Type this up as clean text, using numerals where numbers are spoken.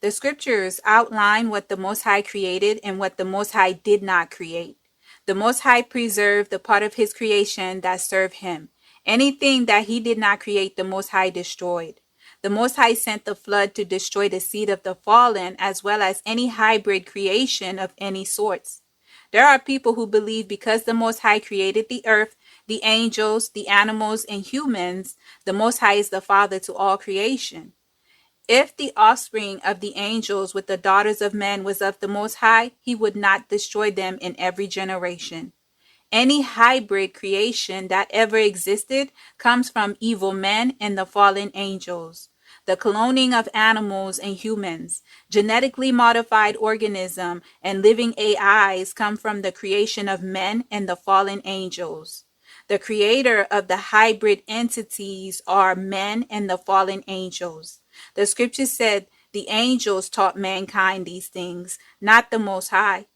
The scriptures outline what the Most High created and what the Most High did not create. The Most High preserved the part of his creation that served him. Anything that he did not create, the Most High destroyed. The Most High sent the flood to destroy the seed of the fallen as well as any hybrid creation of any sorts. There are people who believe because the Most High created the earth, the angels, the animals, and humans, the Most High is the father to all creation. If the offspring of the angels with the daughters of men was of the Most High, he would not destroy them in every generation. Any hybrid creation that ever existed comes from evil men and the fallen angels. The cloning of animals and humans, genetically modified organism, and living AIs come from the creation of men and the fallen angels. The creator of the hybrid entities are men and the fallen angels. The scripture said the angels taught mankind these things, not the Most High.